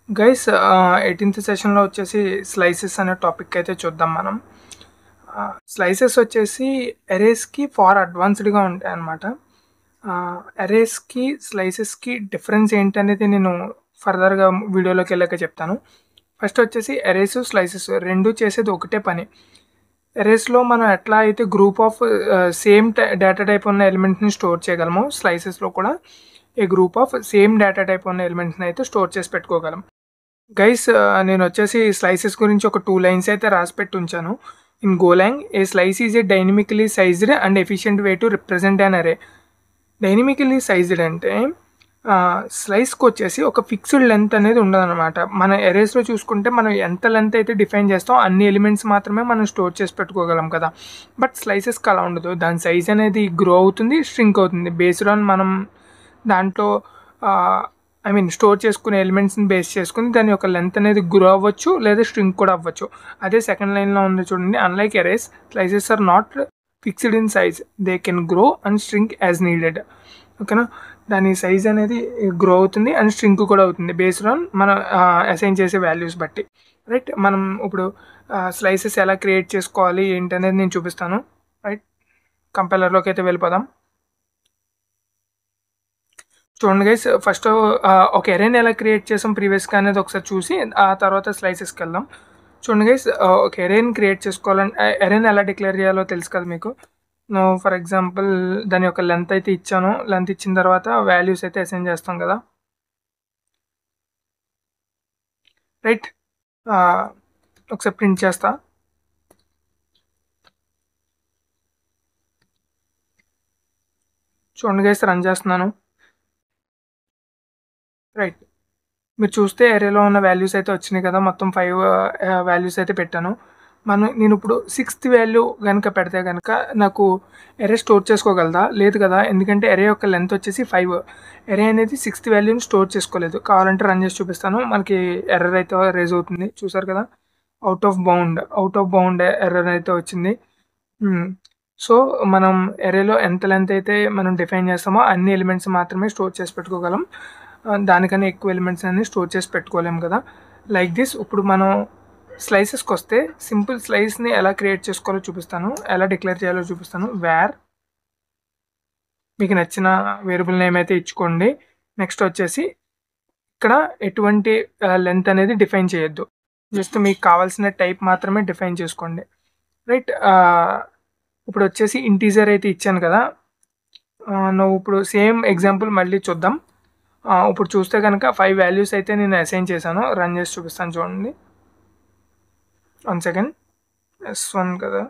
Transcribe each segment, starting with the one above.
Guys 18th సెషన్‌లో వచ్చేసి slices అనే టాపిక్ అయితే చూద్దాం మనం. స్లైసెస్ వచ్చేసి అరేస్‌కి ఫార్ అడ్వాన్స్డ్‌గా ఉంటాయన్నమాట. అరేస్‌కి, స్లైసెస్‌కి డిఫరెన్స్ ఏంటనేది నేను ఫర్దర్‌గా వీడియోలోకి వెళ్ళాక చెప్తాను. ఫస్ట్ వచ్చేసి అరేస్, స్లైసెస్ 2 చేసేది ఒకటే పని. అరేస్‌లో మనం ఎట్లా అయితే group of same data type ఉన్న ఎలిమెంట్స్‌ని స్టోర్ చేయగలమో, స్లైసెస్‌లో కూడా a group of same data type ఉన్న ఎలిమెంట్స్‌ని అయితే స్టోర్ చేసి పెట్టుకోగలం. గైస్ నేనొచ్చేసి స్లైసెస్ గురించి ఒక 2 లైన్స్ అయితే రాసిపెట్టి ఉంచాను. In Golang a slice is a dynamically sized and efficient way to represent an array. Dynamically sized అంటే స్లైస్కి వచ్చేసి ఒక ఫిక్స్డ్ లెంత్ అనేది ఉండదన్నమాట. మన ఎరేస్లో చూసుకుంటే మనం ఎంత లెంత్ అయితే డిఫైన్ చేస్తాం అన్ని ఎలిమెంట్స్ మాత్రమే మనం స్టోర్ చేసి పెట్టుకోగలం కదా. బట్ స్లైసెస్కి అలా ఉండదు. దాని సైజ్ అనేది గ్రో అవుతుంది, స్ట్రింక్ అవుతుంది బేస్డ్ ఆన్ మనం దాంట్లో స్టోర్ చేసుకునే ఎలిమెంట్స్ని బేస్ చేసుకుని దాని యొక్క లెంత్ అనేది గ్రో అవ్వచ్చు లేదా స్ట్రింక్ కూడా అవ్వచ్చు. అదే సెకండ్ లైన్లో ఉంది చూడండి. Unlike arrays, slices are not fixed in size, they can grow and shrink as needed. ఓకేనా, దాని సైజ్ అనేది గ్రో అవుతుంది అండ్ స్ట్రింక్ కూడా అవుతుంది బేస్డ్ ఆన్ మనం అసైన్ చేసే వాల్యూస్ బట్టి. రైట్, మనం ఇప్పుడు స్లైసెస్ ఎలా క్రియేట్ చేసుకోవాలి ఏంటనేది నేను చూపిస్తాను. రైట్, కంపైలర్లోకి అయితే వెళ్ళిపోదాం. చూడండి గైస్, ఫస్ట్ ఒక ఎరేని ఎలా క్రియేట్ చేసాం ప్రీవియస్గా అనేది ఒకసారి చూసి ఆ తర్వాత స్లైసెస్కి వెళ్దాం. చూడండి గైస్, ఒక ఎరేని క్రియేట్ చేసుకోవాలంటే ఎరేని ఎలా డిక్లేర్ చేయాలో తెలుసు కదా మీకు. ఫర్ ఎగ్జాంపుల్ దాని యొక్క లెంత్ అయితే ఇచ్చాను. లెంత్ ఇచ్చిన తర్వాత వాల్యూస్ అయితే అసైన్ చేస్తాం కదా. రైట్, ఒకసారి ప్రింట్ చేస్తా. చూడండి గైస్, రన్ చేస్తున్నాను. రైట్, మీరు చూస్తే ఎరేలో ఉన్న వాల్యూస్ అయితే వచ్చినాయి కదా. మొత్తం 5 వాల్యూస్ అయితే పెట్టాను. నేను ఇప్పుడు 6th వాల్యూ కనుక పెడితే కనుక నాకు ఎరే స్టోర్ చేసుకోగలదా? లేదు కదా, ఎందుకంటే ఎరే యొక్క లెంత్ వచ్చేసి 5. ఎరే అనేది 6th వాల్యూని స్టోర్ చేసుకోలేదు. కావాలంటే రన్ చేసి చూపిస్తాను. మనకి ఎర్రర్ అయితే రేజ్ అవుతుంది, చూసారు కదా. అవుట్ ఆఫ్ బౌండ్ ఎర్రర్ అయితే వచ్చింది. సో మనం ఎరేలో ఎంత లెంత్ అయితే మనం డిఫైన్ చేస్తామో అన్ని ఎలిమెంట్స్ మాత్రమే స్టోర్ చేసి పెట్టుకోగలం. దానికన్నా ఎక్కువ ఎలిమెంట్స్ అన్ని స్టోర్ చేసి పెట్టుకోలేము కదా. Like this. ఇప్పుడు మనం స్లైసెస్కి వస్తే సింపుల్ స్లైస్ని ఎలా క్రియేట్ చేసుకోవాలో చూపిస్తాను, ఎలా డిక్లేర్ చేయాలో చూపిస్తాను. వేర్ మీకు నచ్చిన వేరియబుల్ నేమ్ అయితే ఇచ్చుకోండి. నెక్స్ట్ వచ్చేసి ఇక్కడ ఎటువంటి లెంత్ అనేది డిఫైన్ చేయొద్దు. జస్ట్ మీకు కావాల్సిన టైప్ మాత్రమే డిఫైన్ చేసుకోండి. రైట్, ఇప్పుడు వచ్చేసి ఇంటీజర్ అయితే ఇచ్చాను కదా. నువ్వు ఇప్పుడు సేమ్ ఎగ్జాంపుల్ మళ్ళీ చూద్దాం. ఇప్పుడు చూస్తే కనుక 5 వాల్యూస్ అయితే నేను అసైన్ చేశాను. రన్ చేసి చూపిస్తాను చూడండి. 1 సెకండ్. S1 కదా.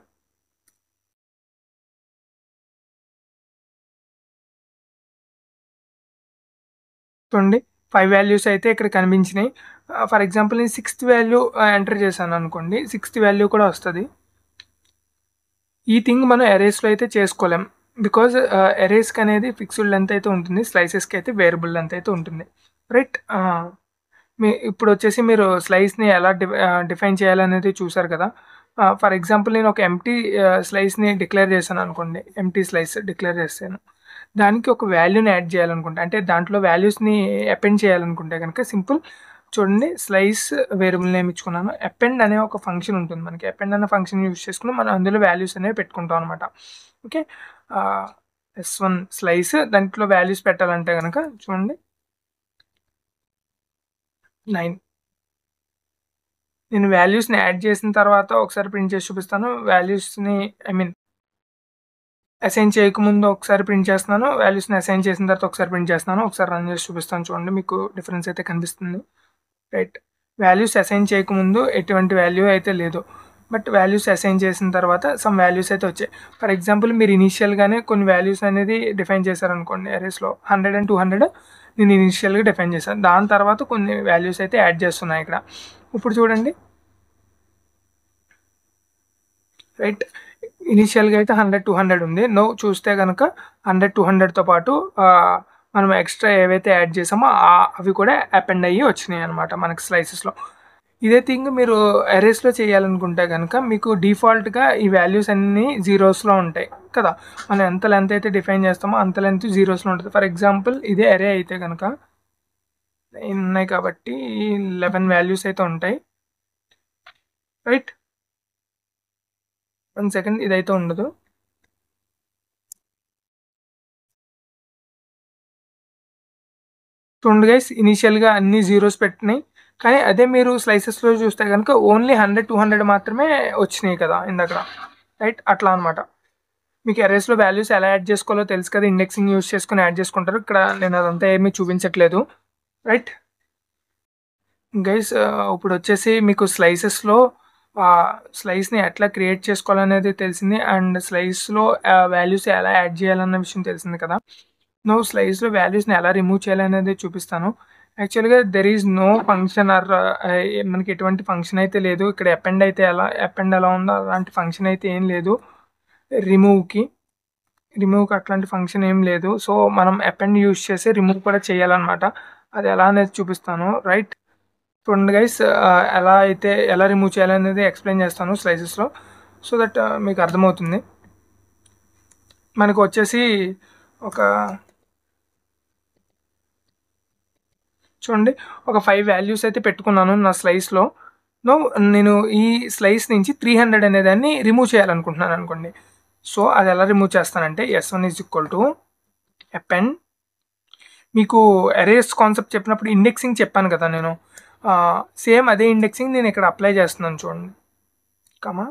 చూడండి, 5 వాల్యూస్ అయితే ఇక్కడ కనిపించినాయి. ఫర్ ఎగ్జాంపుల్ నేను 6th వాల్యూ ఎంటర్ చేశాను అనుకోండి, 6th వాల్యూ కూడా వస్తుంది. ఈ థింగ్ మనం ఎరేస్లో అయితే చేసుకోలేం. బికాజ్ ఎరేస్కి అనేది ఫిక్స్డ్ లెంత్ అయితే ఉంటుంది, స్లైసెస్కి అయితే వేరియబుల్ లెంత్ అయితే ఉంటుంది. రైట్, ఇప్పుడు వచ్చేసి మీరు స్లైస్ని ఎలా డిఫైన్ చేయాలనేది చూసారు కదా. ఫర్ ఎగ్జాంపుల్ నేను ఒక ఎంటీ స్లైస్ని డిక్లేర్ చేశాను అనుకోండి. ఎంటీ స్లైస్ డిక్లేర్ చేస్తాను. దానికి ఒక వాల్యూని యాడ్ చేయాలనుకుంటే, అంటే దాంట్లో వాల్యూస్ని అపెండ్ చేయాలనుకుంటే కనుక సింపుల్. చూడండి, స్లైస్ వేరియబుల్ నేమ్ ఇచ్చుకున్నాను. అపెండ్ అనే ఒక ఫంక్షన్ ఉంటుంది మనకి. అపెండ్ అనే ఫంక్షన్ యూజ్ చేసుకుని మనం అందులో వాల్యూస్ అనేవి పెట్టుకుంటాం అనమాట. ఓకే, S1 స్లైస్ దాంట్లో వాల్యూస్ పెట్టాలంటే కనుక చూడండి 9. నేను వాల్యూస్ని యాడ్ చేసిన తర్వాత ఒకసారి ప్రింట్ చేసి చూపిస్తాను. వాల్యూస్ని అసైన్ చేయకముందు ఒకసారి ప్రింట్ చేస్తున్నాను. వాల్యూస్ని అసైన్ చేసిన తర్వాత ఒకసారి ప్రింట్ చేస్తున్నాను. ఒకసారి రన్ చేసి చూపిస్తాను చూడండి, మీకు డిఫరెన్స్ అయితే కనిపిస్తుంది. రైట్, వాల్యూస్ అసైన్ చేయకముందు ఎటువంటి వాల్యూ అయితే లేదు. బట్ వాల్యూస్ అసైన్ చేసిన తర్వాత సమ్ వాల్యూస్ అయితే వచ్చాయి. ఫర్ ఎగ్జాంపుల్ మీరు ఇనీషియల్గానే కొన్ని వాల్యూస్ అనేది డిఫైన్ చేశారనుకోండి. అరేస్లో 100 and 200 నేను ఇనీషియల్గా డిఫైన్ చేశాను. దాని తర్వాత కొన్ని వాల్యూస్ అయితే యాడ్ చేస్తున్నాయి ఇక్కడ. ఇప్పుడు చూడండి. రైట్, ఇనీషియల్గా అయితే 100, 200 ఉంది. చూస్తే కనుక 100, 200తో పాటు మనం ఎక్స్ట్రా ఏవైతే యాడ్ చేసామో అవి కూడా అపెండ్ అయ్యి వచ్చినాయి అనమాట మనకి స్లైసెస్లో. ఇదే థింగ్ మీరు అరేస్లో చేయాలనుకుంటే కనుక మీకు డిఫాల్ట్గా ఈ వాల్యూస్ అన్నీ జీరోస్లో ఉంటాయి కదా. మనం ఎంత లెంత్ అయితే డిఫైన్ చేస్తామో అంత లెంత్ జీరోస్లో ఉంటుంది. ఫర్ ఎగ్జాంపుల్ ఇదే అరే అయితే కనుక ఉన్నాయి కాబట్టి 11 వాల్యూస్ అయితే ఉంటాయి, రైట్. 1 సెకండ్, ఇదైతే ఉండదు. చూడండి గైస్, ఇనీషియల్గా అన్ని జీరోస్ పెట్టినాయి, కానీ అదే మీరు స్లైసెస్లో చూస్తే కనుక ఓన్లీ 100 200 మాత్రమే వచ్చినాయి కదా ఇందాక, రైట్. అట్లా అనమాట. మీకు అరేస్లో వాల్యూస్ ఎలా యాడ్ చేసుకోవాలో తెలుసు కదా, ఇండెక్సింగ్ యూస్ చేసుకుని యాడ్ చేసుకుంటారు. ఇక్కడ నేను అదంతా ఏమీ చూపించట్లేదు, రైట్. గైస్ ఇప్పుడు వచ్చేసి మీకు స్లైసెస్లో స్లైస్ని ఎట్లా క్రియేట్ చేసుకోవాలనేది తెలిసింది, అండ్ స్లైస్లో వాల్యూస్ ఎలా యాడ్ చేయాలన్న విషయం తెలిసింది కదా. నో స్లైస్లో వాల్యూస్ని ఎలా రిమూవ్ చేయాలనేది చూపిస్తాను. యాక్చువల్గా there is no function or మనకి ఎటువంటి ఫంక్షన్ అయితే లేదు ఇక్కడ. అపెండ్ ఎలా ఉందో అలాంటి ఫంక్షన్ అయితే ఏం లేదు రిమూవ్కి అట్లాంటి ఫంక్షన్ ఏం లేదు. సో మనం అపెండ్ యూజ్ చేసి రిమూవ్ కూడా చేయాలన్నమాట. అది ఎలా అనేది చూపిస్తాను, రైట్. చూడండి గైస్, ఎలా రిమూవ్ చేయాలనేది ఎక్స్ప్లెయిన్ చేస్తాను స్లైసెస్లో, సో దట్ మీకు అర్థమవుతుంది. మనకు వచ్చేసి చూడండి ఒక 5 వాల్యూస్ అయితే పెట్టుకున్నాను నా స్లైస్లో. నేను ఈ స్లైస్ నుంచి 300 అనేదాన్ని రిమూవ్ చేయాలనుకుంటున్నాను అనుకోండి. సో అది ఎలా రిమూవ్ చేస్తానంటే S1 = అపెండ్. మీకు అరేస్ కాన్సెప్ట్ చెప్పినప్పుడు ఇండెక్సింగ్ చెప్పాను కదా నేను, సేమ్ అదే ఇండెక్సింగ్ నేను ఇక్కడ అప్లై చేస్తున్నాను. చూడండి కమా,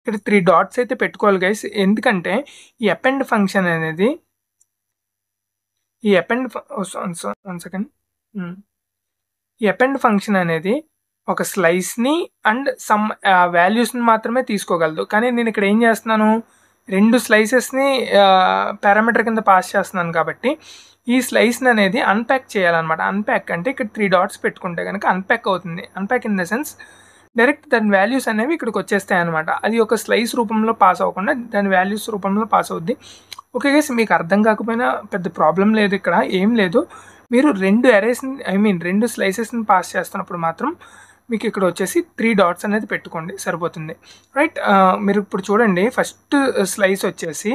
ఇక్కడ 3 డాట్స్ అయితే పెట్టుకోవాలి గైస్. ఎందుకంటే ఈ అపెండ్ ఫంక్షన్ అనేది ఈ అపెండ్ ఫంక్షన్ అనేది ఒక స్లైస్ని అండ్ సమ్ వాల్యూస్ని మాత్రమే తీసుకోగలదు. కానీ నేను ఇక్కడ ఏం చేస్తున్నాను, 2 స్లైసెస్ని పారామీటర్ కింద పాస్ చేస్తున్నాను కాబట్టి ఈ స్లైస్ని అనేది అన్ప్యాక్ చేయాలన్నమాట. అన్ప్యాక్ అంటే ఇక్కడ 3 డాట్స్ పెట్టుకుంటే కనుక అన్ప్యాక్ అవుతుంది. Unpack in the sense direct దాని వాల్యూస్ అనేవి ఇక్కడికి వచ్చేస్తాయి అనమాట. అది ఒక స్లైస్ రూపంలో పాస్ అవ్వకుండా దాని వాల్యూస్ రూపంలో పాస్ అవుద్ది. ఓకే గైస్, మీకు అర్థం కాకపోయినా పెద్ద ప్రాబ్లం లేదు, ఇక్కడ ఏం లేదు. మీరు 2 స్లైసెస్ని పాస్ చేస్తున్నప్పుడు మాత్రం మీకు ఇక్కడ వచ్చేసి 3 డాట్స్ అనేది పెట్టుకోండి, సరిపోతుంది, రైట్. మీరు ఇప్పుడు చూడండి, ఫస్ట్ స్లైస్ వచ్చేసి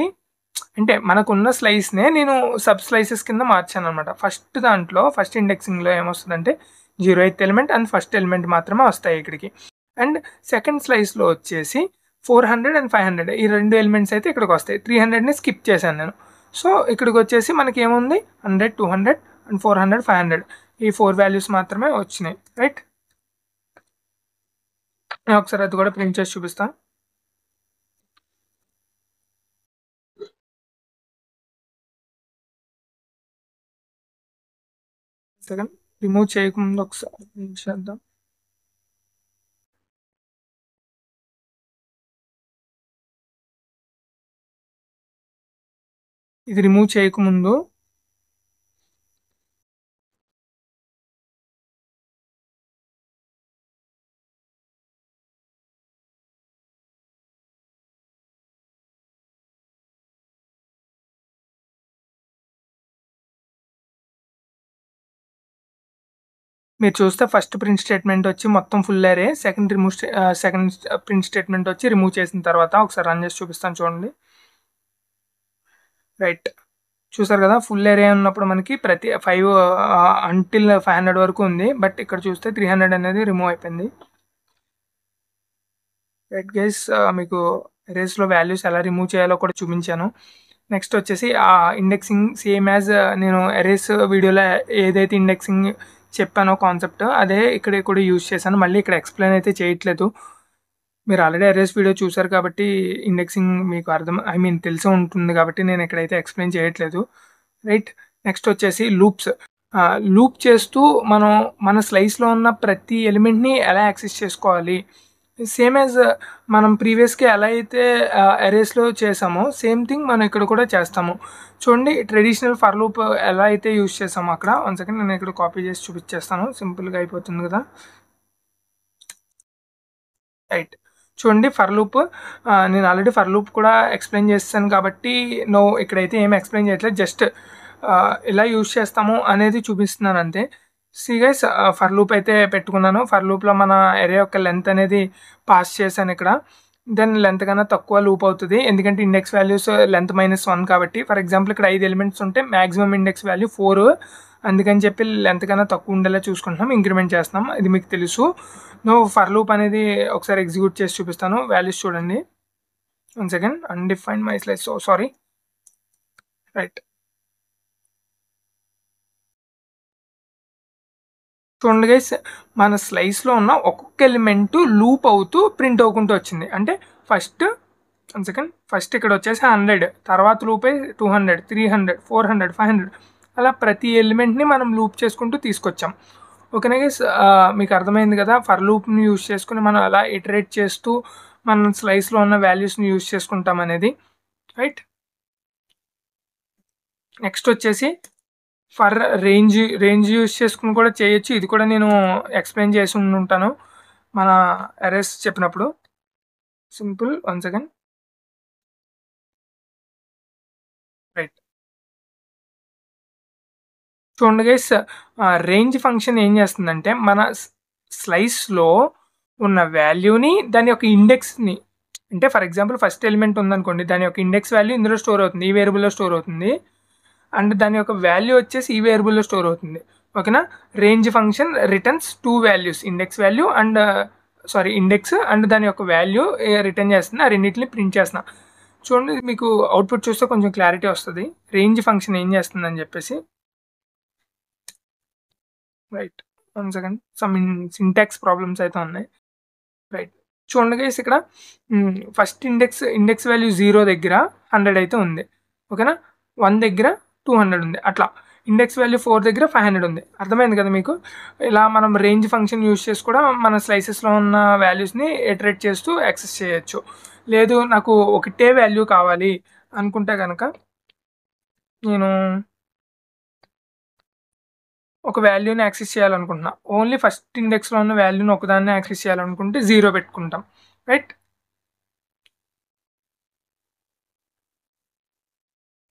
అంటే మనకున్న స్లైస్నే నేను సబ్ స్లైసెస్ కింద మార్చాను అనమాట. ఫస్ట్ ఇండెక్సింగ్లో ఏమొస్తుందంటే 0th element and first element మాత్రమే వస్తాయి ఇక్కడికి. అండ్ సెకండ్ స్లైస్లో వచ్చేసి 400 అండ్ 500 ఈ 2 ఎలిమెంట్స్ అయితే ఇక్కడికి వస్తాయి. 300ని స్కిప్ చేశాను నేను. సో ఇక్కడికి వచ్చేసి మనకి ఏముంది, 100 200 అండ్ 400 500 ఈ 4 వాల్యూస్ మాత్రమే వచ్చినాయి, రైట్. నేను ఒకసారి అది కూడా ప్రింట్ చేసి చూపిస్తాను. సెకండ్ రిమూవ్ చేయకముందు ఒకసారి చేద్దాం. ఇది రిమూవ్ చేయకముందు మీరు చూస్తే ఫస్ట్ ప్రింట్ స్టేట్మెంట్ వచ్చి మొత్తం ఫుల్ అరే, సెకండ్ ప్రింట్ స్టేట్మెంట్ వచ్చి రిమూవ్ చేసిన తర్వాత ఒకసారి రన్ చేసి చూపిస్తాను చూడండి, రైట్. చూసారు కదా, ఫుల్ ఏరియా ఉన్నప్పుడు మనకి ప్రతి 5 అంటిల్ 500 వరకు ఉంది, బట్ ఇక్కడ చూస్తే 300 అనేది రిమూవ్ అయిపోయింది, రైట్ గైస్. మీకు అరేస్లో వాల్యూస్ ఎలా రిమూవ్ చేయాలో కూడా చూపించాను. నెక్స్ట్ వచ్చేసి ఆ ఇండెక్సింగ్ సేమ్ యాజ్ నేను అరేస్ వీడియోలో ఏదైతే ఇండెక్సింగ్ చెప్పానో కాన్సెప్ట్ అదే ఇక్కడ కూడా యూజ్ చేశాను. మళ్ళీ ఇక్కడ ఎక్స్ప్లెయిన్ అయితే చేయట్లేదు. మీరు ఆల్రెడీ అరేస్ వీడియో చూసారు కాబట్టి ఇండెక్సింగ్ మీకు తెలిసి ఉంటుంది కాబట్టి నేను ఇక్కడైతే ఎక్స్ప్లెయిన్ చేయట్లేదు, రైట్. నెక్స్ట్ వచ్చేసి లూప్ చేస్తూ మన స్లైస్లో ఉన్న ప్రతి ఎలిమెంట్ని ఎలా యాక్సెస్ చేసుకోవాలి, సేమ్ యాజ్ మనం ప్రీవియస్గా ఎలా అయితే అరేస్లో చేసామో సేమ్ థింగ్ మనం ఇక్కడ కూడా చేస్తాము. చూడండి, ట్రెడిషనల్ ఫర్ లూప్ ఎలా అయితే యూజ్ చేసామో అక్కడ. 1 సెకండ్ నేను ఇక్కడ కాపీ చేసి చూపించేస్తాను, సింపుల్గా అయిపోతుంది కదా, రైట్. చూడండి, ఫర్ లూప్ నేను ఆల్రెడీ ఫర్ లూప్ కూడా ఎక్స్ప్లెయిన్ చేస్తాను కాబట్టి ఇక్కడైతే ఏమి ఎక్స్ప్లెయిన్ చేయట్లేదు, జస్ట్ ఎలా యూజ్ చేస్తాము అనేది చూపిస్తున్నాను అంతే. సి గైస్, ఫర్ లూప్ అయితే పెట్టుకున్నాను. ఫర్ లూప్లో మన ఎరే యొక్క లెంత్ అనేది పాస్ చేశాను ఇక్కడ. దెన్ లెంత్ కన్నా తక్కువ లూప్ అవుతుంది, ఎందుకంటే ఇండెక్స్ వాల్యూస్ లెంత్ -1 కాబట్టి. ఫర్ ఎగ్జాంపుల్ ఇక్కడ 5 ఎలిమెంట్స్ ఉంటే మ్యాక్సిమం ఇండెక్స్ వాల్యూ 4, అందుకని చెప్పి లెంత్ కన్నా తక్కువ ఉండేలా చూసుకుంటున్నాం, ఇంక్రిమెంట్ చేస్తున్నాం. ఇది మీకు తెలుసు. ఫర్ లూప్ అనేది ఒకసారి ఎగ్జిక్యూట్ చేసి చూపిస్తాను. వాల్యూస్ చూడండి. 1 second, undefined my slice, so sorry. Right, చూడండి గైస్, మన స్లైస్లో ఉన్న ఒక్కొక్క ఎలిమెంట్ లూప్ అవుతూ ప్రింట్ అవ్వకుంటూ వచ్చింది. అంటే ఫస్ట్ 1 సెకండ్, ఫస్ట్ ఇక్కడ వచ్చేసి 100, తర్వాత లూప్ 200, 300, 400, 500, అలా ప్రతి ఎలిమెంట్ని మనం లూప్ చేసుకుంటూ తీసుకొచ్చాం. ఓకేనా గైస్, మీకు అర్థమైంది కదా. ఫర్ లూప్ని యూజ్ చేసుకుని మనం అలా ఇటరేట్ చేస్తూ మన స్లైస్లో ఉన్న వాల్యూస్ని యూజ్ చేసుకుంటాం అనేది. రైట్, నెక్స్ట్ వచ్చేసి ఫర్ రేంజ్ యూజ్ చేసుకుని కూడా చేయొచ్చు. ఇది కూడా నేను ఎక్స్ప్లెయిన్ చేసి ఉంటాను మన అరేస్ చెప్పినప్పుడు. Simple, 1 second. రైట్, చూడండి గైస్, రేంజ్ ఫంక్షన్ ఏం చేస్తుందంటే మన స్లైస్లో ఉన్న వాల్యూని దాని యొక్క ఇండెక్స్ని, అంటే ఫర్ ఎగ్జాంపుల్ ఫస్ట్ ఎలిమెంట్ ఉందనుకోండి, దాని యొక్క ఇండెక్స్ వాల్యూ ఇందులో స్టోర్ అవుతుంది, ఈ వేరియబుల్లో స్టోర్ అవుతుంది, అండ్ దాని యొక్క వాల్యూ వచ్చేసి ఈ వేరియబుల్లో స్టోర్ అవుతుంది. ఓకేనా, range function returns 2 values, index value and index and దాని యొక్క వాల్యూ రిటర్న్ చేస్తుంది. ఆ రెండింటిని ప్రింట్ చేస్తున్నా. చూడండి, మీకు అవుట్పుట్ చూస్తే కొంచెం క్లారిటీ వస్తుంది రేంజ్ ఫంక్షన్ ఏం చేస్తుందని చెప్పేసి. Right, 1 second, some syntax problems అయితే ఉన్నాయి. రైట్, చూడండి గైస్, ఇక్కడ ఫస్ట్ ఇండెక్స్ వాల్యూ 0 దగ్గర 100 అయితే ఉంది. ఓకేనా, 1 దగ్గర 200 ఉంది, అట్లా ఇండెక్స్ వాల్యూ 4 దగ్గర 500 ఉంది. అర్థమైంది కదా మీకు. ఇలా మనం రేంజ్ ఫంక్షన్ యూజ్ చేసి కూడా మన స్లైసెస్లో ఉన్న వాల్యూస్ని ఇటరేట్ చేస్తూ యాక్సెస్ చేయొచ్చు. లేదు నాకు ఒకటే వాల్యూ కావాలి అనుకుంటే కనుక నేను ఒక వాల్యూని యాక్సెస్ చేయాలనుకుంటున్నా, ఓన్లీ ఫస్ట్ ఇండెక్స్లో ఉన్న వాల్యూని ఒకదాన్ని యాక్సెస్ చేయాలనుకుంటే 0 పెట్టుకుంటాం. రైట్,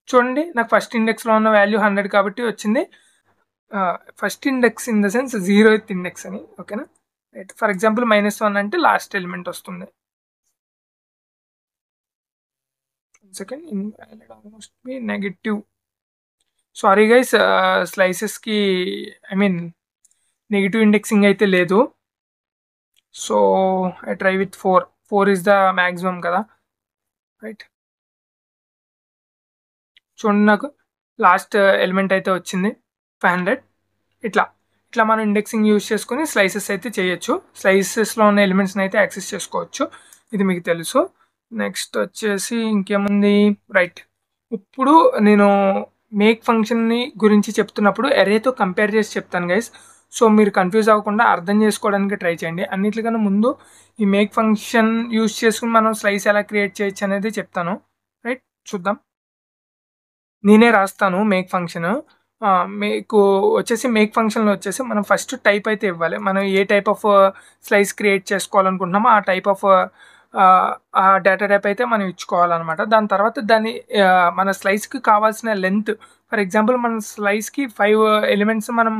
చూడండి, నాకు ఫస్ట్ ఇండెక్స్లో ఉన్న వాల్యూ 100 కాబట్టి వచ్చింది. First index in the sense 0th index అని. ఓకేనా, రైట్, ఫర్ ఎగ్జాంపుల్ -1 అంటే లాస్ట్ ఎలిమెంట్ వస్తుంది. Second, invalid almost be negative. Sorry guys, స్లైసెస్కి నెగిటివ్ ఇండెక్సింగ్ అయితే లేదు. So I try with 4 is the maximum కదా. రైట్, చూడండి, నాకు లాస్ట్ ఎలిమెంట్ అయితే వచ్చింది 500. ఇట్లా మనం ఇండెక్సింగ్ యూజ్ చేసుకుని స్లైసెస్ అయితే చేయొచ్చు, స్లైసెస్లో ఉన్న ఎలిమెంట్స్ని అయితే యాక్సెస్ చేసుకోవచ్చు. ఇది మీకు తెలుసు. నెక్స్ట్ వచ్చేసి ఇంకేముంది. రైట్, ఇప్పుడు నేను మేక్ ఫంక్షన్ని గురించి చెప్తున్నప్పుడు అరేతో కంపేర్ చేసి చెప్తాను గైస్. సో మీరు కన్ఫ్యూజ్ అవ్వకుండా అర్థం చేసుకోవడానికి ట్రై చేయండి. అన్నిటికన్నా ముందు ఈ మేక్ ఫంక్షన్ యూజ్ చేసుకుని మనం స్లైస్ ఎలా క్రియేట్ చేయొచ్చు అనేది చెప్తాను. రైట్, చూద్దాం. నేనే రాస్తాను మేక్ ఫంక్షన్. మీకు వచ్చేసి మేక్ ఫంక్షన్లో వచ్చేసి మనం ఫస్ట్ టైప్ అయితే ఇవ్వాలి. మనం ఏ టైప్ ఆఫ్ స్లైస్ క్రియేట్ చేసుకోవాలనుకుంటున్నామో ఆ టైప్ ఆఫ్ ఆ డేటా టైప్ అయితే మనం ఇచ్చుకోవాలన్నమాట. దాని తర్వాత మన స్లైస్కి కావాల్సిన లెంత్, ఫర్ ఎగ్జాంపుల్ మన స్లైస్కి 5 ఎలిమెంట్స్ మనం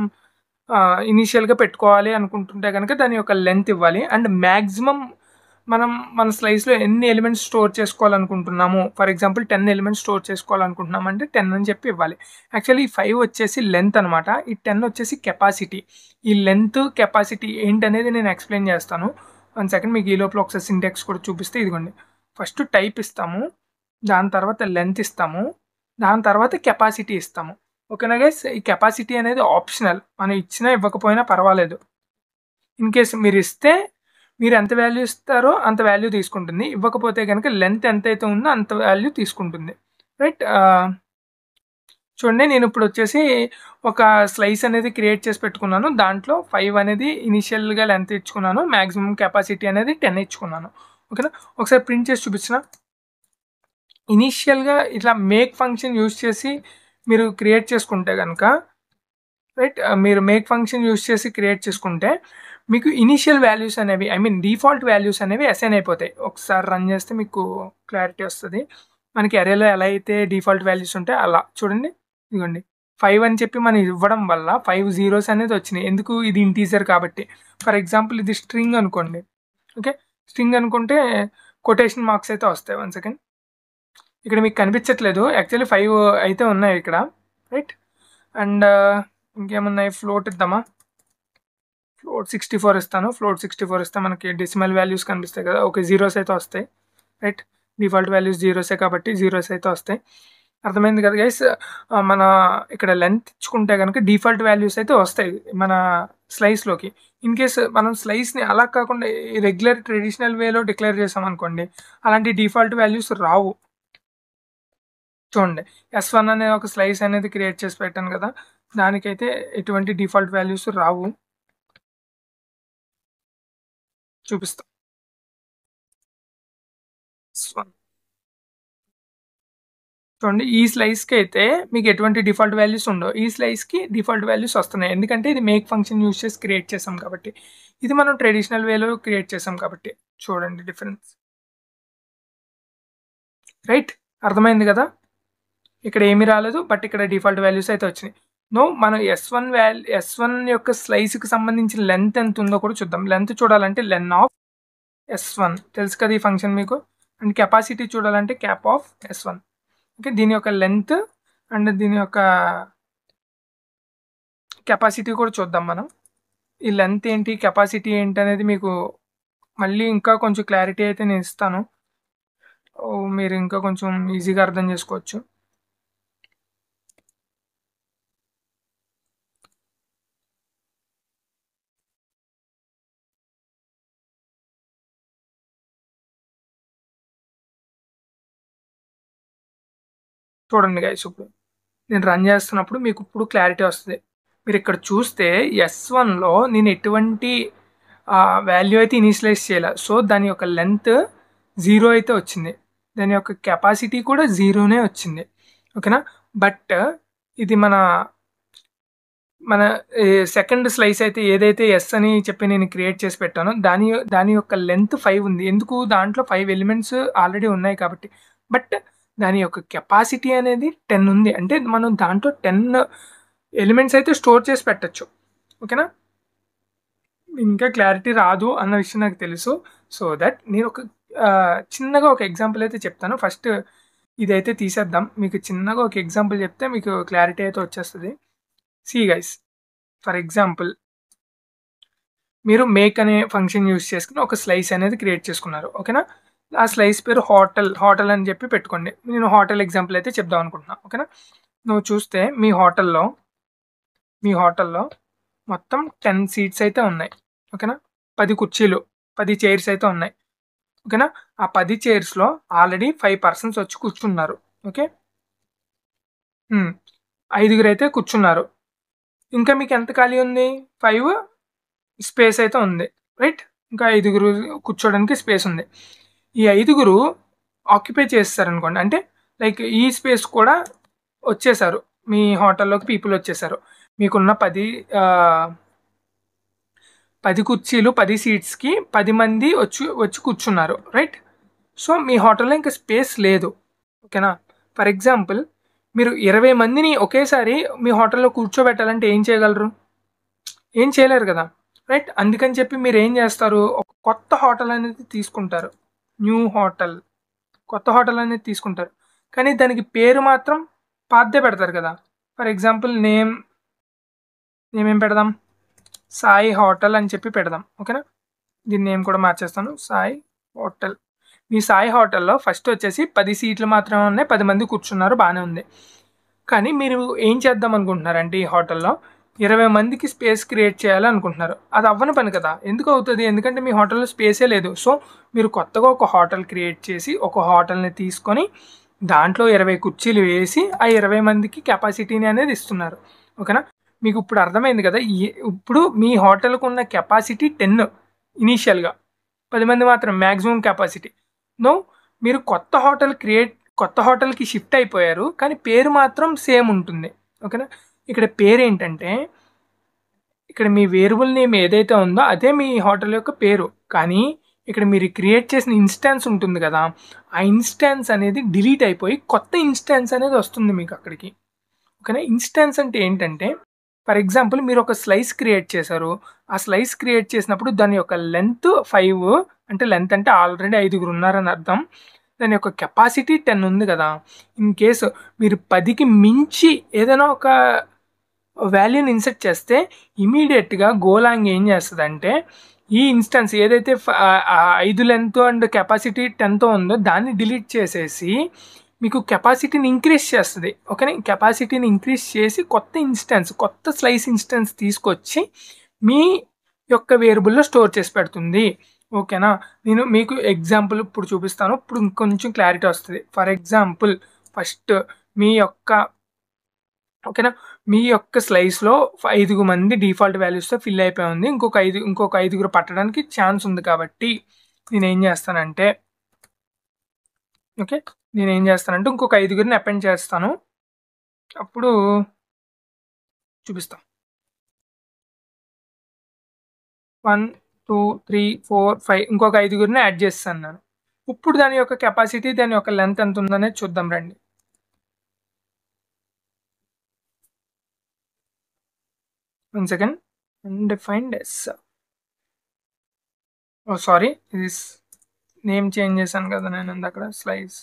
ఇనీషియల్గా పెట్టుకోవాలి అనుకుంటుంటే కనుక దాని యొక్క లెంత్ ఇవ్వాలి. అండ్ మ్యాక్సిమం మనం మన స్లైస్లో ఎన్ని ఎలిమెంట్స్ స్టోర్ చేసుకోవాలనుకుంటున్నాము, ఫర్ ఎగ్జాంపుల్ 10 ఎలిమెంట్స్ స్టోర్ చేసుకోవాలనుకుంటున్నాము అంటే 10 అని చెప్పి ఇవ్వాలి. యాక్చువల్లీ ఈ 5 వచ్చేసి లెంత్ అనమాట, ఈ 10 వచ్చేసి కెపాసిటీ. ఈ లెంత్ కెపాసిటీ ఏంటనేది నేను ఎక్స్ప్లెయిన్ చేస్తాను. 1 సెకండ్, మీకు ఈ లోపల ఒకసారి సింటాక్స్ కూడా చూపిస్తే. ఇదిగోండి, ఫస్ట్ టైప్ ఇస్తాము, దాని తర్వాత లెంత్ ఇస్తాము, దాని తర్వాత కెపాసిటీ ఇస్తాము. ఓకేనా గైస్, ఈ కెపాసిటీ అనేది ఆప్షనల్, మనం ఇచ్చినా ఇవ్వకపోయినా పర్వాలేదు. ఇన్ కేస్ మీరు ఇస్తే మీరు ఎంత వాల్యూ ఇస్తారో అంత వాల్యూ తీసుకుంటుంది, ఇవ్వకపోతే కనుక లెంత్ ఎంతైతే ఉందో అంత వాల్యూ తీసుకుంటుంది. రైట్, చూడండి, నేను ఇప్పుడు వచ్చేసి ఒక స్లైస్ అనేది క్రియేట్ చేసి పెట్టుకున్నాను. దాంట్లో 5 అనేది ఇనిషియల్గా లెంత్ ఇచ్చుకున్నాను, మ్యాక్సిమం కెపాసిటీ అనేది 10 ఇచ్చుకున్నాను. ఓకేనా, ఒకసారి ప్రింట్ చేసి చూపించిన. ఇనీషియల్గా ఇట్లా మేక్ ఫంక్షన్ యూజ్ చేసి మీరు క్రియేట్ చేసుకుంటే కనుక, రైట్, మీరు మేక్ ఫంక్షన్ యూజ్ చేసి క్రియేట్ చేసుకుంటే మీకు ఇనీషియల్ వాల్యూస్ అనేవి డిఫాల్ట్ వాల్యూస్ అనేవి అసైన్ అయిపోతాయి. ఒకసారి రన్ చేస్తే మీకు క్లారిటీ వస్తుంది. మనకి అరేలో ఎలా అయితే డిఫాల్ట్ వాల్యూస్ ఉంటాయి అలా. చూడండి, ఇదిగోండి 5 అని చెప్పి మనం ఇవ్వడం వల్ల 5 zeros అనేది వచ్చినాయి. ఎందుకు? ఇది ఇంటీజర్ కాబట్టి. ఫర్ ఎగ్జాంపుల్ ఇది స్ట్రింగ్ అనుకోండి. ఓకే, స్ట్రింగ్ అనుకుంటే కొటేషన్ మార్క్స్ అయితే వస్తాయి. 1 సెకండ్. ఇక్కడ మీకు కనిపించట్లేదు, యాక్చువల్లీ 5 అయితే ఉన్నాయి ఇక్కడ, రైట్. అండ్ ఇంకేమున్నాయి, ఫ్లోట్ ఇద్దామా, ఫ్లోట్ 64 ఇస్తాను. ఫ్లోట్ 64 ఇస్తే మనకి డెసిమల్ వాల్యూస్ కనిపిస్తాయి కదా, ఓకే, జీరోస్ అయితే వస్తాయి, రైట్. డిఫాల్ట్ వాల్యూస్ జీరోసే కాబట్టి జీరోస్ అయితే వస్తాయి. అర్థమైంది కదా గైస్. మన ఇక్కడ లెంత్ ఇచ్చుకుంటే కనుక డిఫాల్ట్ వాల్యూస్ అయితే వస్తాయి మన స్లైస్లోకి. ఇన్ కేస్ మనం స్లైస్ని అలా కాకుండా రెగ్యులర్ ట్రెడిషనల్ వేలో డిక్లేర్ చేసాం అనుకోండి, అలాంటి డిఫాల్ట్ వాల్యూస్ రావు. చూడండి, S1 అనే ఒక స్లైస్ అనేది క్రియేట్ చేసి పెట్టాను కదా, దానికైతే ఎటువంటి డిఫాల్ట్ వాల్యూస్ రావు. చూపిస్తాం. చూడండి, ఈ స్లైస్కి అయితే మీకు ఎటువంటి డిఫాల్ట్ వాల్యూస్ ఉండవు, ఈ స్లైస్కి డిఫాల్ట్ వాల్యూస్ వస్తున్నాయి. ఎందుకంటే ఇది మేక్ ఫంక్షన్ యూజ్ చేసి క్రియేట్ చేసాం కాబట్టి, ఇది మనం ట్రెడిషనల్ వేలో క్రియేట్ చేసాం కాబట్టి. చూడండి డిఫరెన్స్, రైట్. అర్థమైంది కదా, ఇక్కడ ఏమీ రాలేదు, బట్ ఇక్కడ డిఫాల్ట్ వాల్యూస్ అయితే వచ్చినాయి. మనం S1 యొక్క స్లైస్కి సంబంధించిన లెంత్ ఎంత ఉందో కూడా చూద్దాం. లెంత్ చూడాలంటే లెన్ ఆఫ్ S1 తెలుసు కదా ఈ ఫంక్షన్ మీకు. అండ్ కెపాసిటీ చూడాలంటే క్యాప్ ఆఫ్ S1. ఓకే, దీని యొక్క లెంత్ అండ్ దీని యొక్క కెపాసిటీ కూడా చూద్దాం మనం. ఈ లెంత్ ఏంటి, కెపాసిటీ ఏంటి అనేది మీకు మళ్ళీ ఇంకా కొంచెం క్లారిటీ అయితే నేను ఇస్తాను, మీరు ఇంకా కొంచెం ఈజీగా అర్థం చేసుకోవచ్చు. చూడండి గైస్, ఇప్పుడు నేను రన్ చేస్తున్నప్పుడు మీకు ఇప్పుడు క్లారిటీ వస్తుంది. మీరు ఇక్కడ చూస్తే S1లో నేను ఎటువంటి వాల్యూ అయితే ఇనిషియలైజ్ చేయాలి, సో దాని యొక్క లెంత్ 0 అయితే వచ్చింది, దాని యొక్క కెపాసిటీ కూడా 0నే వచ్చింది, ఓకేనా. బట్ ఇది మన సెకండ్ స్లైస్ అయితే ఏదైతే S అని చెప్పి నేను క్రియేట్ చేసి పెట్టానో దాని యొక్క లెంత్ 5 ఉంది. ఎందుకు, దాంట్లో 5 ఎలిమెంట్స్ ఆల్రెడీ ఉన్నాయి కాబట్టి. బట్ దాని యొక్క కెపాసిటీ అనేది 10 ఉంది, అంటే మనం దాంట్లో 10 ఎలిమెంట్స్ అయితే స్టోర్ చేసి పెట్టచ్చు, ఓకేనా. ఇంకా క్లారిటీ రాదు అన్న విషయం నాకు తెలుసు. సో దట్ నేను ఒక చిన్నగా ఒక ఎగ్జాంపుల్ అయితే చెప్తాను. ఫస్ట్ ఇదైతే తీసేద్దాం, మీకు చిన్నగా ఒక ఎగ్జాంపుల్ చెప్తే మీకు క్లారిటీ అయితే వచ్చేస్తుంది. సి గైస్, ఫర్ ఎగ్జాంపుల్ మీరు మేక్ అనే ఫంక్షన్ యూజ్ చేసుకుని ఒక స్లైస్ అనేది క్రియేట్ చేసుకున్నారు, ఓకేనా. ఆ స్లైస్ పేరు హోటల్ అని చెప్పి పెట్టుకోండి. నేను హోటల్ ఎగ్జాంపుల్ అయితే చెప్దాం అనుకుంటున్నా, ఓకేనా. నువ్వు చూస్తే మీ హోటల్లో మొత్తం 10 సీట్స్ అయితే ఉన్నాయి, ఓకేనా. 10 కుర్చీలు, 10 చైర్స్ అయితే ఉన్నాయి, ఓకేనా. ఆ 10 చైర్స్లో ఆల్రెడీ 5 పర్సన్స్ వచ్చి కూర్చున్నారు, ఓకే. 5 అయితే కూర్చున్నారు. ఇంకా మీకు ఎంత ఖాళీ ఉంది, 5 స్పేస్ అయితే ఉంది, రైట్. ఇంకా 5 కూర్చోడానికి స్పేస్ ఉంది. ఈ 5 ఆక్యుపై చేస్తారనుకోండి, అంటే లైక్ ఈ స్పేస్ కూడా వచ్చేసారు, మీ హోటల్లోకి పీపుల్ వచ్చేసారు. మీకున్న 10 కుర్చీలు, 10 సీట్స్కి 10 మంది వచ్చి కూర్చున్నారు, రైట్. సో మీ హోటల్లో ఇంకా స్పేస్ లేదు, ఓకేనా. ఫర్ ఎగ్జాంపుల్ మీరు 20 మందిని ఒకేసారి మీ హోటల్లో కూర్చోబెట్టాలంటే ఏం చేయగలరు, ఏం చేయలేరు కదా, రైట్. అందుకని చెప్పి మీరు ఏం చేస్తారు, ఒక కొత్త హోటల్ అనేది తీసుకుంటారు, కొత్త హోటల్ అనేది తీసుకుంటారు. కానీ దానికి పేరు మాత్రం పాతదే పెడతారు కదా. ఫర్ ఎగ్జాంపుల్ నేమ్ ఏం పెడదాం, సాయి హోటల్ అని చెప్పి పెడదాం, ఓకేనా. దీని నేమ్ కూడా మార్చేస్తాను, సాయి హోటల్. మీ సాయి హోటల్లో ఫస్ట్ వచ్చేసి 10 సీట్లు మాత్రమే ఉన్నాయి, 10 మంది కూర్చున్నారు, బాగానే ఉంది. కానీ మీరు ఏం చేద్దాం అనుకుంటున్నారంటే ఈ హోటల్లో 20 మందికి స్పేస్ క్రియేట్ చేయాలనుకుంటున్నారు. అది అవ్వని పని కదా. ఎందుకు అవుతుంది, ఎందుకంటే మీ హోటల్లో స్పేసే లేదు. సో మీరు కొత్తగా ఒక హోటల్ క్రియేట్ చేసి ఒక హోటల్ని తీసుకొని దాంట్లో 20 కుర్చీలు వేసి ఆ 20 మందికి కెపాసిటీని అనేది ఇస్తున్నారు, ఓకేనా. మీకు ఇప్పుడు అర్థమైంది కదా. ఇప్పుడు మీ హోటల్కు ఉన్న కెపాసిటీ 10 ఇనీషియల్గా, 10 మంది మాత్రం మ్యాక్సిమం కెపాసిటీ. మీరు కొత్త హోటల్కి షిఫ్ట్ అయిపోయారు, కానీ పేరు మాత్రం సేమ్ ఉంటుంది, ఓకేనా. ఇక్కడ పేరు ఏంటంటే, ఇక్కడ మీ వేరియబుల్ నేమ్ ఏదైతే ఉందో అదే మీ హోటల్ యొక్క పేరు. కానీ ఇక్కడ మీరు క్రియేట్ చేసిన ఇన్స్టాన్స్ ఉంటుంది కదా, ఆ ఇన్స్టాన్స్ అనేది డిలీట్ అయిపోయి కొత్త ఇన్స్టాన్స్ అనేది వస్తుంది మీకు అక్కడికి, ఓకేనా. ఇన్స్టాన్స్ అంటే ఏంటంటే ఫర్ ఎగ్జాంపుల్ మీరు ఒక స్లైస్ క్రియేట్ చేశారు. ఆ స్లైస్ క్రియేట్ చేసినప్పుడు దాని యొక్క లెంత్ 5 అంటే లెంత్ అంటే ఆల్రెడీ 5 ఉన్నారని అర్థం. దాని యొక్క కెపాసిటీ 10 ఉంది కదా! ఇన్ కేస్ మీరు 10కి మించి ఏదైనా ఒక వాల్యూని ఇన్సర్ట్ చేస్తే ఇమీడియట్‌గా గోలాంగ్ ఏం చేస్తదంటే ఈ ఇన్‌స్టాన్స్ ఏదైతే 5 లెంత్ అండ్ కెపాసిటీ 10తో ఉందో దాన్ని డిలీట్ చేసేసి మీకు కెపాసిటీని ఇంక్రీజ్ చేస్తది. ఓకేనా? కెపాసిటీని ఇంక్రీజ్ చేసి కొత్త స్లైస్ ఇన్‌స్టాన్స్ తీసుకొచ్చి మీ యొక్క వేరియబుల్‌లో స్టోర్ చేసి పెడుతుంది. ఓకేనా? నేను మీకు ఎగ్జాంపుల్ ఇప్పుడు చూపిస్తాను. ఇప్పుడు ఇంకొంచెం క్లారిటీ వస్తది. ఫర్ ఎగ్జాంపుల్ ఫస్ట్ మీ యొక్క ఓకేనా? మీ యొక్క స్లైస్‌లో 5 మంది డిఫాల్ట్ వాల్యూస్‌తో ఫిల్ అయిపోయి ఉంది. ఇంకొక 5 పట్టడానికి ఛాన్స్ ఉంది కాబట్టి నేనేం చేస్తానంటే ఓకే. నేనేం చేస్తానంటే ఇంకొక 5 అపెండ్ చేస్తాను. అప్పుడు చూపిస్తా. 1, 2, 3, 4, 5 ఇంకొక 5 యాడ్ చేస్తాను నేను. ఇప్పుడు దాని యొక్క కెపాసిటీ, దాని యొక్క లెంత్ ఎంత ఉందనేది చూద్దాం రండి. One second. Undefined S. Oh! Sorry. ఇది నేమ్ చేంజ్ చేశాను కదా నేను ఇందాకడ స్లైస్.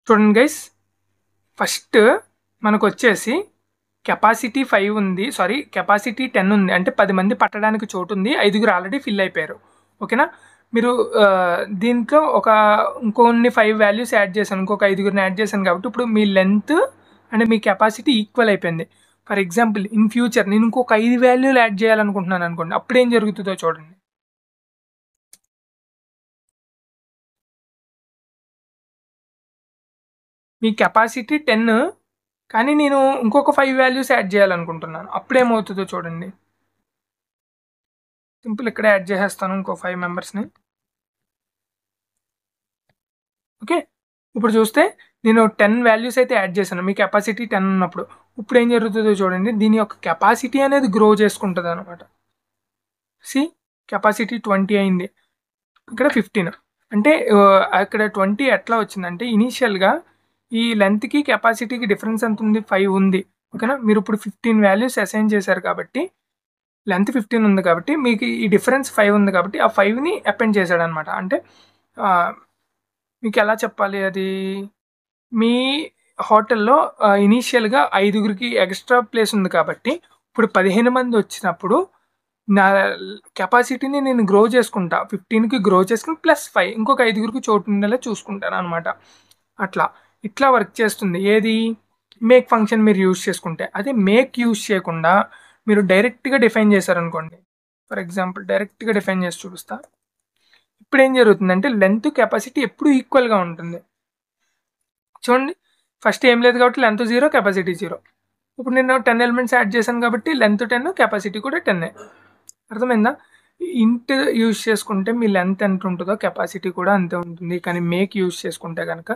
చూడండి గైస్, ఫస్ట్ మనకొచ్చేసి కెపాసిటీ 5 ఉంది. సారీ, కెపాసిటీ 10 ఉంది. అంటే 10 మంది పట్టడానికి చోటుంది. 5 ఆల్రెడీ ఫిల్ అయిపోయారు. ఓకేనా? మీరు దీంట్లో ఇంకొన్ని 5 వాల్యూస్ యాడ్ చేశాను. ఇంకొక 5 యాడ్ చేశాను కాబట్టి ఇప్పుడు మీ లెంత్ అండ్ మీ కెపాసిటీ ఈక్వల్ అయిపోయింది. ఫర్ ఎగ్జాంపుల్ ఇన్ ఫ్యూచర్ నేను ఇంకొక 5 వాల్యూలు యాడ్ చేయాలనుకుంటున్నాను అనుకోండి. అప్పుడేం జరుగుతుందో చూడండి. మీ కెపాసిటీ 10 కానీ నేను ఇంకొక 5 వాల్యూస్ యాడ్ చేయాలనుకుంటున్నాను. అప్పుడేమవుతుందో చూడండి. సింపుల్ ఇక్కడే యాడ్ చేసేస్తాను ఇంకో 5 మెంబర్స్‌ని. ఓకే. ఇప్పుడు చూస్తే నేను 10 వాల్యూస్ అయితే యాడ్ చేశాను. మీ కెపాసిటీ 10 ఉన్నప్పుడు. ఇప్పుడు ఏం జరుగుతుందో చూడండి. దీని యొక్క కెపాసిటీ అనేది గ్రో చేసుకుంటదనమాట. కెపాసిటీ 20 అయింది. ఇక్కడ 15. అంటే అక్కడ 20 ఎట్లా వచ్చిందంటే ఇనీషియల్‌గా ఈ లెంత్‌కి, కెపాసిటీకి డిఫరెన్స్ ఎంత ఉంది? 5 ఉంది. ఓకేనా? మీరు ఇప్పుడు 15 వాల్యూస్ అసైన్ చేశారు కాబట్టి లెంత్ 15 ఉంది కాబట్టి మీకు ఈ డిఫరెన్స్ 5 ఉంది కాబట్టి ఆ 5ని అపెండ్ చేశాడనమాట. అంటే మీకు ఎలా చెప్పాలి అది? మీ హోటల్‌లో ఇనీషియల్‌గా 5 ఎక్స్ట్రా ప్లేస్ ఉంది కాబట్టి ఇప్పుడు 15 మంది వచ్చినప్పుడు నా కెపాసిటీని నేను గ్రో చేసుకుంటా. 15కి గ్రో చేసుకొని +5 ఇంకొక 5 చోటు ఉండేలా చూసుకుంటాననమాట. ఇట్లా వర్క్ చేస్తుంది. ఏది? మేక్ ఫంక్షన్ మీరు యూజ్ చేసుకుంటే. అదే మేక్ యూజ్ చేయకుండా మీరు డైరెక్ట్‌గా డిఫైన్ చేశారనుకోండి. ఫర్ ఎగ్జాంపుల్ డైరెక్ట్‌గా డిఫైన్ చేసి చూపిస్తా. ఇప్పుడేం జరుగుతుందంటే లెంత్, కెపాసిటీ ఎప్పుడూ ఈక్వల్‌గా ఉంటుంది. చూడండి, ఫస్ట్ ఏం లేదు కాబట్టి లెంత్ 0, కెపాసిటీ 0. ఇప్పుడు నేను 10 ఎలిమెంట్స్ యాడ్ చేశాను కాబట్టి లెంత్ 10, కెపాసిటీ కూడా 10. అర్థమైందా? ఇంట్ యూజ్ చేసుకుంటే మీ లెంత్ ఎంత ఉంటుందో కెపాసిటీ కూడా అంతే ఉంటుంది. కానీ మేక్ యూజ్ చేసుకుంటే కనుక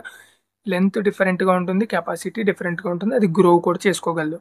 లెంత్ డిఫరెంట్‌గా ఉంటుంది, కెపాసిటీ డిఫరెంట్‌గా ఉంటుంది. అది గ్రో కూడా చేసుకోగలదు.